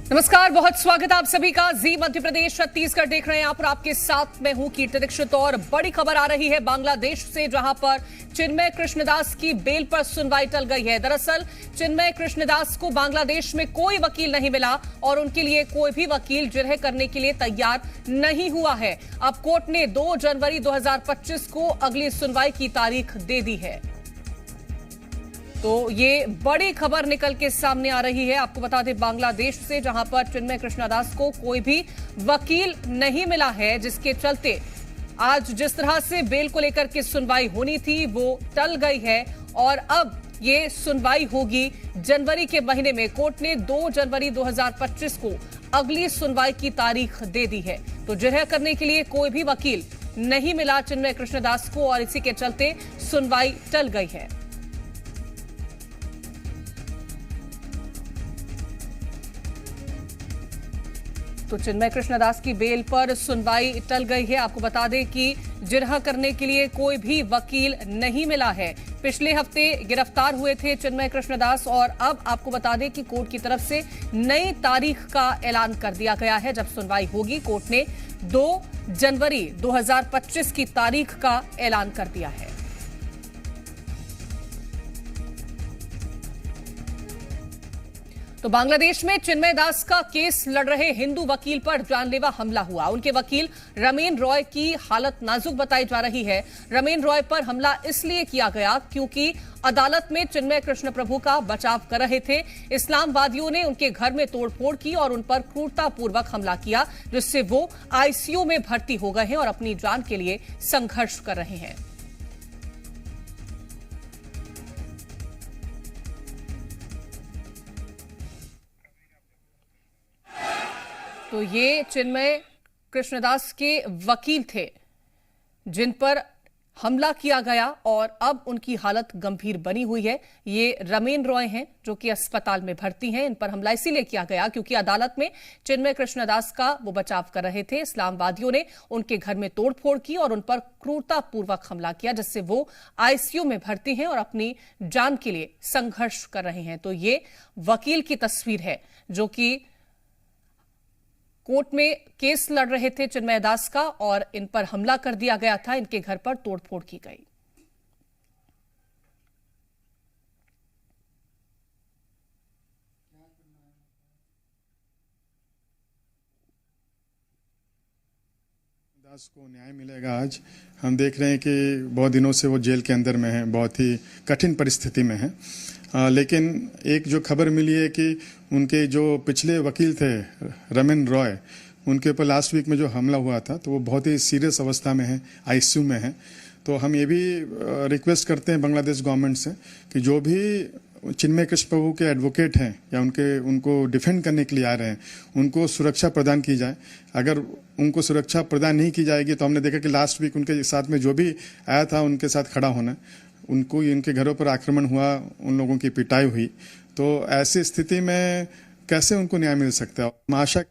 नमस्कार, बहुत स्वागत है आप सभी का। जी मध्य प्रदेश छत्तीसगढ़ देख रहे हैं आप और आपके साथ मैं हूं कीर्ति दीक्षित। और बड़ी खबर आ रही है बांग्लादेश से, जहां पर चिन्मय कृष्णदास की बेल पर सुनवाई टल गई है। दरअसल चिन्मय कृष्णदास को बांग्लादेश में कोई वकील नहीं मिला और उनके लिए कोई भी वकील जिरह करने के लिए तैयार नहीं हुआ है। अब कोर्ट ने 2 जनवरी 2025 को अगली सुनवाई की तारीख दे दी है। तो ये बड़ी खबर निकल के सामने आ रही है। आपको बता दें बांग्लादेश से, जहां पर चिन्मय कृष्णदास को कोई भी वकील नहीं मिला है, जिसके चलते आज जिस तरह से बेल को लेकर के सुनवाई होनी थी वो टल गई है। और अब ये सुनवाई होगी जनवरी के महीने में। कोर्ट ने 2 जनवरी 2025 को अगली सुनवाई की तारीख दे दी है। तो जिरह करने के लिए कोई भी वकील नहीं मिला चिन्मय कृष्णदास को और इसी के चलते सुनवाई टल गई है। तो चिन्मय कृष्णदास की बेल पर सुनवाई टल गई है। आपको बता दें कि जिरह करने के लिए कोई भी वकील नहीं मिला है। पिछले हफ्ते गिरफ्तार हुए थे चिन्मय कृष्णदास और अब आपको बता दें कि कोर्ट की तरफ से नई तारीख का ऐलान कर दिया गया है जब सुनवाई होगी। कोर्ट ने 2 जनवरी 2025 की तारीख का ऐलान कर दिया है। तो बांग्लादेश में चिन्मय दास का केस लड़ रहे हिंदू वकील पर जानलेवा हमला हुआ। उनके वकील रमेन रॉय की हालत नाजुक बताई जा रही है। रमेन रॉय पर हमला इसलिए किया गया क्योंकि अदालत में चिन्मय कृष्ण प्रभु का बचाव कर रहे थे। इस्लामवादियों ने उनके घर में तोड़फोड़ की और उन पर क्रूरतापूर्वक हमला किया, जिससे वो आईसीयू में भर्ती हो गए हैं और अपनी जान के लिए संघर्ष कर रहे हैं। तो ये चिन्मय कृष्णदास के वकील थे जिन पर हमला किया गया और अब उनकी हालत गंभीर बनी हुई है। ये रमेन रॉय हैं जो कि अस्पताल में भर्ती हैं। इन पर हमला इसीलिए किया गया क्योंकि अदालत में चिन्मय कृष्णदास का वो बचाव कर रहे थे। इस्लामवादियों ने उनके घर में तोड़फोड़ की और उन पर क्रूरतापूर्वक हमला किया, जिससे वो आईसीयू में भर्ती हैं और अपनी जान के लिए संघर्ष कर रहे हैं। तो ये वकील की तस्वीर है जो कि कोर्ट में केस लड़ रहे थे चिन्मय दास का और इन पर हमला कर दिया गया था। इनके घर पर तोड़फोड़ की गई। दास को न्याय मिलेगा। आज हम देख रहे हैं कि बहुत दिनों से वो जेल के अंदर में हैं, बहुत ही कठिन परिस्थिति में हैं। लेकिन एक जो खबर मिली है कि उनके जो पिछले वकील थे रमेन रॉय, उनके ऊपर लास्ट वीक में जो हमला हुआ था तो वो बहुत ही सीरियस अवस्था में है, आईसीयू में है। तो हम ये भी रिक्वेस्ट करते हैं बांग्लादेश गवर्नमेंट से कि जो भी चिन्मय कृष्ण प्रभु के एडवोकेट हैं या उनको डिफेंड करने के लिए आ रहे हैं, उनको सुरक्षा प्रदान की जाए। अगर उनको सुरक्षा प्रदान नहीं की जाएगी तो हमने देखा कि लास्ट वीक उनके साथ में जो भी आया था उनके साथ खड़ा होना, उनको उनके घरों पर आक्रमण हुआ, उन लोगों की पिटाई हुई। तो ऐसी स्थिति में कैसे उनको न्याय मिल सकता है? आशा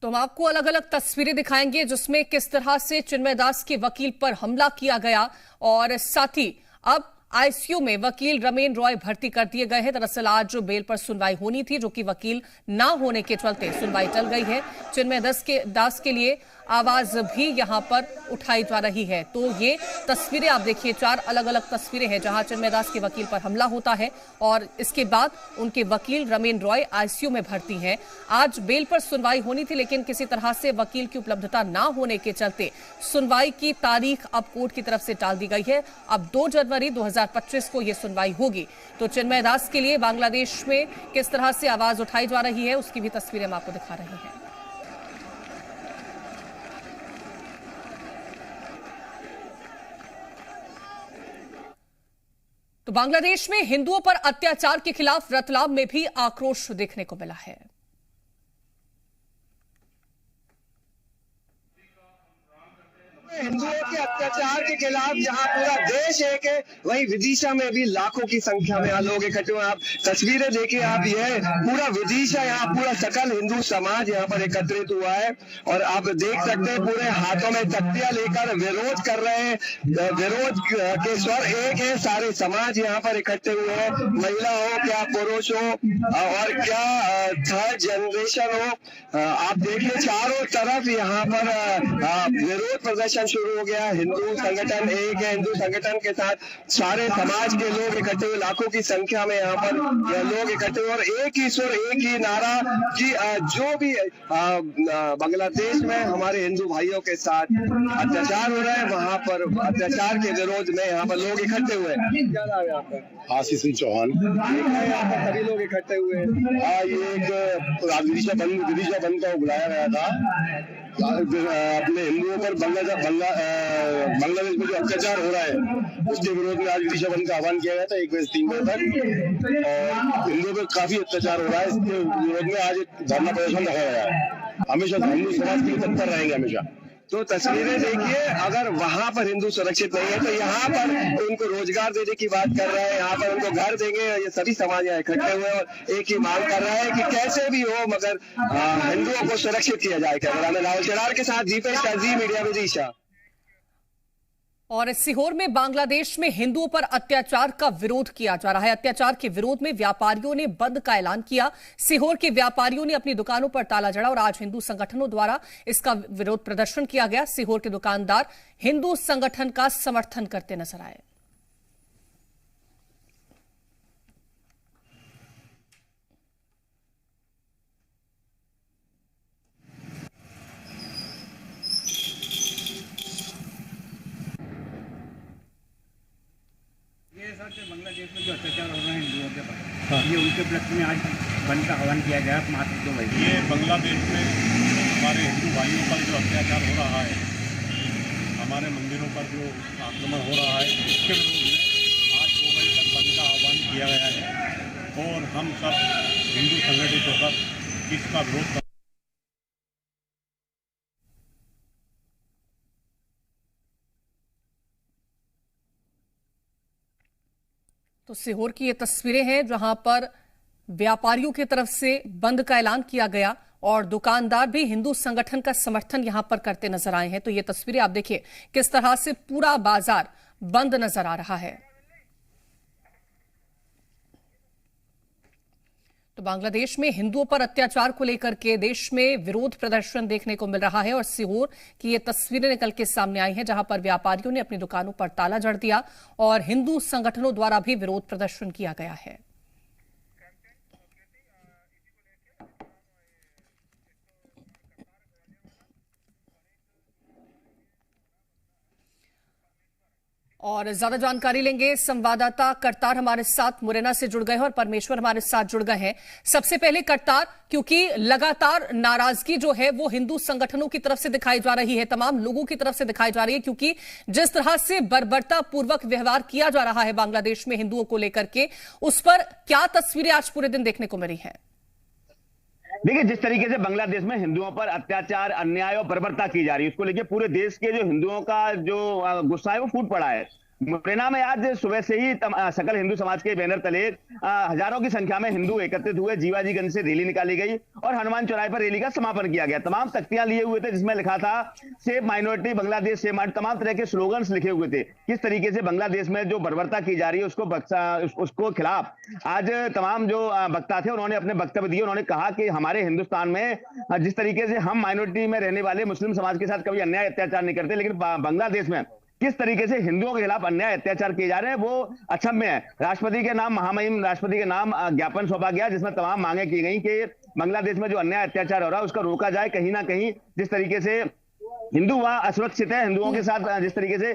तो हम आपको अलग अलग तस्वीरें दिखाएंगे जिसमें किस तरह से चिन्मय दास के वकील पर हमला किया गया और साथ ही अब आईसीयू में वकील रमेन रॉय भर्ती कर दिए गए हैं। दरअसल आज जो बेल पर सुनवाई होनी थी, जो कि वकील ना होने के चलते सुनवाई टल गई है। चिन्मय दास के लिए आवाज भी यहां पर उठाई जा रही है। तो ये तस्वीरें आप देखिए, 4 अलग अलग तस्वीरें हैं जहां चिन्मय दास के वकील पर हमला होता है और इसके बाद उनके वकील रमेन रॉय आईसीयू में भर्ती हैं। आज बेल पर सुनवाई होनी थी, लेकिन किसी तरह से वकील की उपलब्धता ना होने के चलते सुनवाई की तारीख अब कोर्ट की तरफ से टाल दी गई है। अब 2 जनवरी 2025 को यह सुनवाई होगी। तो चिन्मय दास के लिए बांग्लादेश में किस तरह से आवाज उठाई जा रही है उसकी भी तस्वीरें हम आपको दिखा रहे हैं। तो बांग्लादेश में हिंदुओं पर अत्याचार के खिलाफ रतलाम में भी आक्रोश देखने को मिला है। हिंदुओं के अत्याचार के खिलाफ जहां पूरा देश एक है, वहीं विदिशा में भी लाखों की संख्या में यहाँ लोग इकट्ठे हुए। आप तस्वीरें देखिए, आप यह पूरा विदिशा, यहाँ पूरा सकल हिंदू समाज यहाँ पर एकत्रित हुआ है और आप देख सकते हैं पूरे हाथों में तख्तियां लेकर विरोध कर रहे हैं। विरोध के स्वर एक है, सारे समाज यहाँ पर इकट्ठे हुए हैं, महिला हो क्या पुरुष हो और क्या थर्ड जनरेशन हो। आप देखिए चारों तरफ यहाँ पर विरोध प्रदर्शन शुरू हो गया। हिंदू संगठन एक है, हिंदू संगठन के साथ सारे समाज के लोग इकट्ठे हुए, लाखों की संख्या में यहाँ पर लोग इकट्ठे हुए और एक ही सुर, एक ही नारा कि जो भी बांग्लादेश में हमारे हिंदू भाइयों के साथ अत्याचार हो रहा है, वहां पर अत्याचार के विरोध में यहाँ पर लोग इकट्ठे हुए। क्या नाम है आपका? आशीष सिंह चौहान। यहाँ पर सभी लोग इकट्ठे हुए हैं। ये एक विदिशा बंद का बुलाया गया था अपने हिंदुओं पर बांग्लादेश में जो अत्याचार हो रहा है उसके विरोध में आज विदिशा बंद का आह्वान किया गया था 1 बजे से 3 बजे तक और हिंदुओं पर काफी अत्याचार हो रहा है। इसके विरोध में आज एक धरना प्रदर्शन रखा गया है। हमेशा हिंदू समाज के लिए तत्पर रहेंगे हमेशा। तो तस्वीरें देखिए, अगर वहां पर हिंदू सुरक्षित नहीं है तो यहाँ पर उनको रोजगार देने की बात कर रहे हैं, यहाँ पर उनको घर देंगे। ये सभी समाज यहाँ इकट्ठे हुए और एक ही मांग कर रहा है कि कैसे भी हो मगर हिंदुओं को सुरक्षित किया जाए। कैमरा में राहुल चरार के साथ दीपेश काजी, मीडिया विदिशा। और सीहोर में बांग्लादेश में हिंदुओं पर अत्याचार का विरोध किया जा रहा है। अत्याचार के विरोध में व्यापारियों ने बंद का ऐलान किया। सीहोर के व्यापारियों ने अपनी दुकानों पर ताला जड़ा और आज हिंदू संगठनों द्वारा इसका विरोध प्रदर्शन किया गया। सीहोर के दुकानदार हिंदू संगठन का समर्थन करते नजर आए। बांग्लादेश में जो अत्याचार हो रहे हैं हिंदुओं के ऊपर, ये उनके उपलक्ष्य में आज बंद का आह्वान किया गया मात्र 2 बजे। ये बांग्लादेश में हमारे हिंदू भाइयों पर जो अत्याचार हो रहा है, हमारे मंदिरों पर जो आक्रमण हो रहा है, इसके विरोध में आज 2 बजे तक बंद का आह्वान किया गया है और हम सब हिंदू संगठित होकर इसका विरोध कर। तो सीहोर की ये तस्वीरें हैं जहां पर व्यापारियों की तरफ से बंद का ऐलान किया गया और दुकानदार भी हिंदू संगठन का समर्थन यहां पर करते नजर आए हैं। तो ये तस्वीरें आप देखिए किस तरह से पूरा बाजार बंद नजर आ रहा है। तो बांग्लादेश में हिंदुओं पर अत्याचार को लेकर के देश में विरोध प्रदर्शन देखने को मिल रहा है और सीहोर की ये तस्वीरें निकल के सामने आई हैं जहां पर व्यापारियों ने अपनी दुकानों पर ताला जड़ दिया और हिंदू संगठनों द्वारा भी विरोध प्रदर्शन किया गया है। और ज्यादा जानकारी लेंगे संवाददाता करतार हमारे साथ मुरैना से जुड़ गए हैं और परमेश्वर हमारे साथ जुड़ गए हैं। सबसे पहले करतार, क्योंकि लगातार नाराजगी जो है वो हिंदू संगठनों की तरफ से दिखाई जा रही है, तमाम लोगों की तरफ से दिखाई जा रही है, क्योंकि जिस तरह से बर्बरता पूर्वक व्यवहार किया जा रहा है बांग्लादेश में हिंदुओं को लेकर के, उस पर क्या तस्वीरें आज पूरे दिन देखने को मिली है? देखिए, जिस तरीके से बांग्लादेश में हिंदुओं पर अत्याचार, अन्याय और बर्बरता की जा रही है, उसको लेकर पूरे देश के जो हिंदुओं का जो गुस्सा है वो फूट पड़ा है। मुरैना में आज सुबह से ही सकल हिंदू समाज के बैनर तले हजारों की संख्या में हिंदू एकत्रित हुए। जीवाजीगंज से रैली निकाली गई और हनुमान चौराहे पर रैली का समापन किया गया। तमाम तख्तियां लिए हुए थे जिसमें लिखा था save minority Bangladesh, save minority, तमाम तरह के स्लोगन्स लिखे हुए थे। किस तरीके से बांग्लादेश में जो बर्बरता की जा रही है उसको खिलाफ आज तमाम जो वक्ता थे उन्होंने अपने वक्तव्य दिए। उन्होंने कहा कि हमारे हिंदुस्तान में जिस तरीके से हम माइनॉरिटी में रहने वाले मुस्लिम समाज के साथ कभी अन्याय अत्याचार नहीं करते, लेकिन बांग्लादेश में किस तरीके से हिंदुओं के खिलाफ अन्याय अत्याचार किए जा रहे हैं वो अक्षम्य है। राष्ट्रपति के नाम, महामहिम राष्ट्रपति के नाम ज्ञापन सौंपा गया जिसमें तमाम मांगे की गई कि बांग्लादेश में जो अन्याय अत्याचार हो रहा है उसका रोका जाए। कहीं ना कहीं जिस तरीके से हिंदू वहां असुरक्षित है, हिंदुओं के साथ जिस तरीके से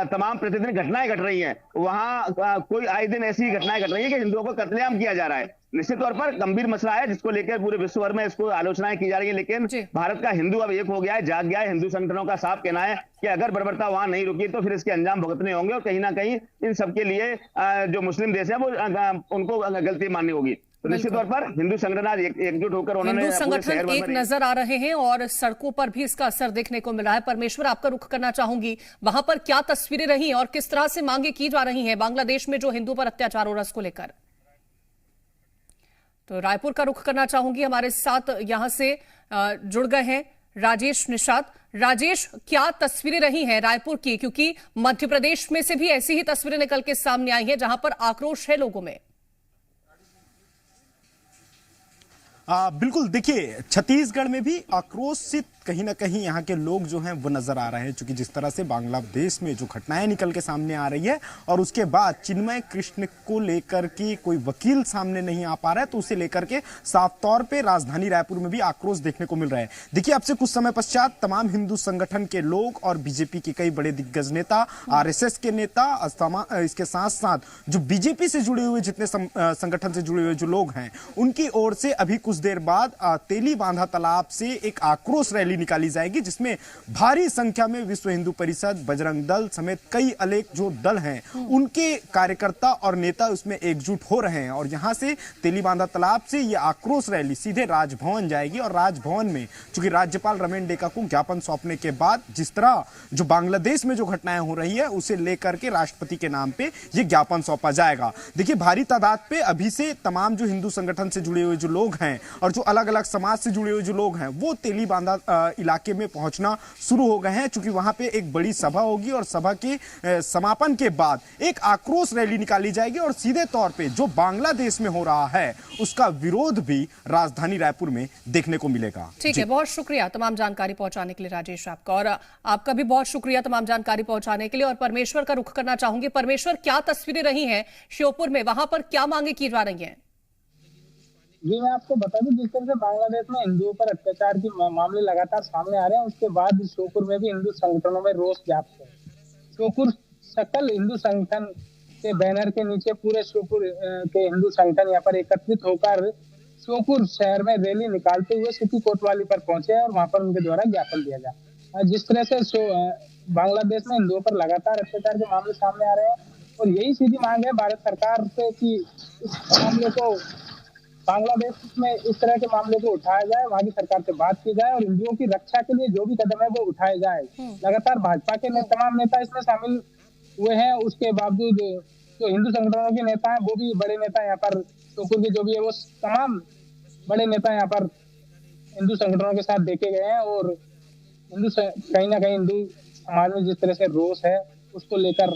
तमाम प्रतिदिन घटनाएं घट रही हैं, वहां कोई आए दिन ऐसी घटनाएं घट रही है कि हिंदुओं को कत्लेआम किया जा रहा है। निश्चित तौर पर गंभीर मसला है जिसको लेकर पूरे विश्व भर में इसको आलोचनाएं की जा रही है, लेकिन भारत का हिंदू अब एक हो गया है, जाग गया है। हिंदू संगठनों का साफ कहना है कि अगर बर्बरता वहां नहीं रुकी तो फिर इसके अंजाम भुगतने होंगे और कहीं ना कहीं इन सबके लिए जो मुस्लिम देश है वो उनको गलती माननी होगी। तो निश्चित तौर पर हिंदू संगठन आज एकजुट होकर उन्होंने हिंदू संगठन एक नजर आ रहे हैं और सड़कों पर भी इसका असर देखने को मिल रहा है। परमेश्वर, आपका रुख करना चाहूंगी, वहां पर क्या तस्वीरें रही और किस तरह से मांगे की जा रही हैं बांग्लादेश में जो हिंदू पर अत्याचार हो रहा है उसको लेकर? तो रायपुर का रुख करना चाहूंगी, हमारे साथ यहां से जुड़ गए हैं राजेश निषाद। राजेश, क्या तस्वीरें रही हैं रायपुर की, क्योंकि मध्य प्रदेश में से भी ऐसी ही तस्वीरें निकल के सामने आई हैं जहां पर आक्रोश है लोगों में? बिल्कुल, देखिए छत्तीसगढ़ में भी आक्रोशित कहीं ना कहीं यहाँ के लोग जो हैं वो नजर आ रहे हैं, क्योंकि जिस तरह से बांग्लादेश में जो घटनाएं निकल के सामने आ रही है और उसके बाद चिन्मय कृष्ण को लेकर के कोई वकील सामने नहीं आ पा रहा है, तो उसे लेकर के साफ तौर पे राजधानी रायपुर में भी आक्रोश देखने को मिल रहा है। देखिए, अब से कुछ समय पश्चात तमाम हिंदू संगठन के लोग और बीजेपी के कई बड़े दिग्गज नेता, आरएसएस के नेता, इसके साथ साथ जो बीजेपी से जुड़े हुए जितने संगठन से जुड़े हुए जो लोग हैं, उनकी ओर से अभी कुछ देर बाद तेली बांधा तालाब से एक आक्रोश रैली निकाली जाएगी, जिसमें भारी संख्या में विश्व हिंदू परिषद, बजरंग दल समेत कई अनेक जो दल हैं उनके कार्यकर्ता और नेता उसमें एकजुट हो रहे हैं। और यहां से तेली बांधा तालाब से यह आक्रोश रैली सीधे राजभवन जाएगी और राजभवन में चूंकि राज्यपाल रमेन डेका को ज्ञापन सौंपने के बाद जिस तरह जो बांग्लादेश में जो घटनाएं हो रही है उसे लेकर के राष्ट्रपति के नाम पे यह ज्ञापन सौंपा जाएगा। देखिए, भारी तादाद पे अभी से तमाम जो हिंदू संगठन से जुड़े हुए जो लोग हैं और जो अलग अलग समाज से जुड़े हुए जो लोग हैं वो तेली बांधा इलाके में पहुंचना शुरू हो गए हैं, क्योंकि वहां पे एक बड़ी सभा होगी और सभा के समापन के बाद एक आक्रोश रैली निकाली जाएगी और सीधे तौर पे जो बांग्लादेश में हो रहा है उसका विरोध भी राजधानी रायपुर में देखने को मिलेगा। ठीक है, बहुत शुक्रिया तमाम जानकारी पहुंचाने के लिए राजेश आपका, और आपका भी बहुत शुक्रिया तमाम जानकारी पहुंचाने के लिए। और परमेश्वर का रुख करना चाहूंगी। परमेश्वर, क्या तस्वीरें रही हैं श्योपुर में, वहां पर क्या मांगे की जा रही हैं? जी, मैं आपको बता दूं, जिस तरह से बांग्लादेश में हिंदुओं पर अत्याचार के मामले लगातार सामने आ रहे हैं, उसके बाद श्योपुर में भी हिंदू संगठनों में रोष व्याप्त है। श्योपुर सकल हिंदू संगठन के बैनर के नीचे पूरे श्योपुर के हिंदू संगठन यहाँ पर एकत्रित होकर श्योपुर शहर में रैली निकालते हुए सिटी कोतवाली पर पहुंचे और वहां पर उनके द्वारा ज्ञापन दिया गया। जिस तरह से बांग्लादेश में हिंदुओं पर लगातार अत्याचार के मामले सामने आ रहे हैं और यही सीधी मांग है भारत सरकार से कि इस मामले को बांग्लादेश में इस तरह के मामले को उठाया जाए, वहां की सरकार से बात की जाए और हिंदुओं की रक्षा के लिए जो भी कदम है वो उठाए जाए। लगातार भाजपा के तमाम नेता इसमें शामिल हुए हैं, उसके बावजूद जो हिंदू संगठनों के नेता हैं वो भी बड़े नेता यहाँ पर श्योपुर के जो भी है वो तमाम बड़े नेता यहाँ पर हिंदू संगठनों के साथ देखे गए हैं और कहीं ना कहीं हिंदू समाज में जिस तरह से रोष है उसको लेकर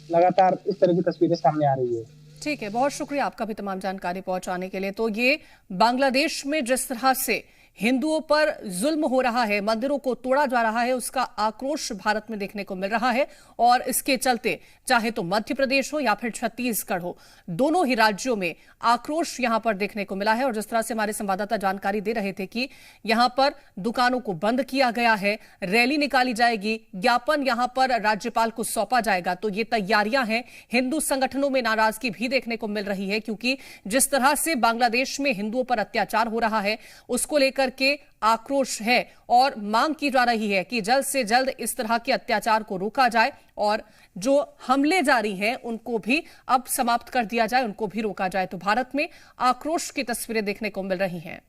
लगातार इस तरह की तस्वीरें सामने आ रही है। ठीक है, बहुत शुक्रिया आपका भी तमाम जानकारी पहुंचाने के लिए। तो ये बांग्लादेश में जिस तरह से हिंदुओं पर जुल्म हो रहा है, मंदिरों को तोड़ा जा रहा है, उसका आक्रोश भारत में देखने को मिल रहा है और इसके चलते चाहे तो मध्य प्रदेश हो या फिर छत्तीसगढ़ हो, दोनों ही राज्यों में आक्रोश यहां पर देखने को मिला है। और जिस तरह से हमारे संवाददाता जानकारी दे रहे थे कि यहां पर दुकानों को बंद किया गया है, रैली निकाली जाएगी, ज्ञापन यहां पर राज्यपाल को सौंपा जाएगा, तो ये तैयारियां हैं। हिंदू संगठनों में नाराजगी भी देखने को मिल रही है, क्योंकि जिस तरह से बांग्लादेश में हिंदुओं पर अत्याचार हो रहा है उसको लेकर के आक्रोश है और मांग की जा रही है कि जल्द से जल्द इस तरह के अत्याचार को रोका जाए और जो हमले जारी हैं उनको भी अब समाप्त कर दिया जाए, उनको भी रोका जाए। तो भारत में आक्रोश की तस्वीरें देखने को मिल रही हैं।